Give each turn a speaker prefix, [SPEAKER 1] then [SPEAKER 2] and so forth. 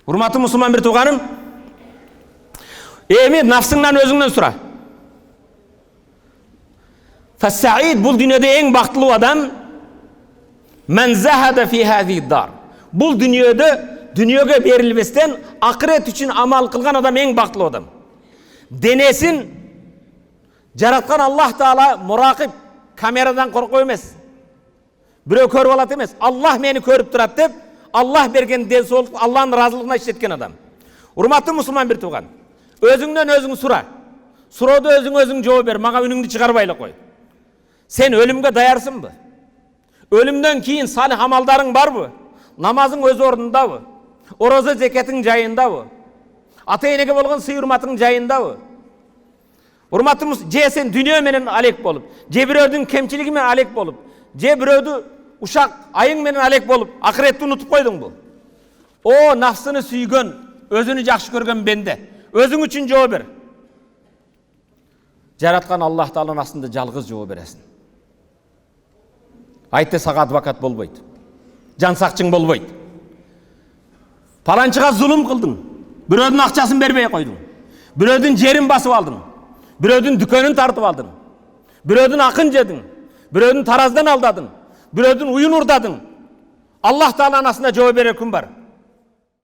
[SPEAKER 1] Урматтуу мусулман bir тууганым, эми нафсыңдан өзүңдөн сура. Фас-саид, бул дүйнөдө эң бактылуу адам мен захада фи хазиhi дар. Бул дүйнөгө берилбестен акырет үчүн амал кылган адам эң бактылуу адам. Денесин жараткан Аллах Таала муракиб, камерадан коркоо эмес. Бирөө көрүп алат эмес. Аллах мени көрүп турат деп, Аллах берген ден соолук, Аллахтын ыраазылыгына иштеткен адам. Урматтуу мусулман bir тууган, өзүңдөн өзүң сура. Суроодо өзүң жооп бер, мага үнүңдү чыгарбай эле кой. Сен өлүмгө даярсыңбы? Өлүмдөн кийин салих амалдарың барбы? Намазың өз ордундабы? Орозо зекетиң жайындабы? Ата-энеге болгон сый урматың жайындабы? Урматтуу мусулман, же сен дүйнө менен алек болуп, же бирөөдүн кемчилиги менен алек болуп, же бирөөдү ушак айың менен алек болуп, акыретти унутуп койдуңбу? О, нафсыны сүйгөн, өзүнү жакшы көргөн бенде, өзүң үчүн жооп бер. Жараткан Аллах Тааланын астында жалгыз жооп бересиң. Айтты сага адвокат болбойт. Жан сакчың болбойт. Паланчыга зулум кылдың. Бирөөдүн акчасын бербей койдуң. Бирөөдүн жерин басып алдың. Бирөөдүн дүкөнүн тартып алдың. Бирөөдүн акын жедиң. Бирөөдүн тараздан алдадың. Бирөөдүн уюн урдадың. Аллах Тааланын астында жооп берер күн бар.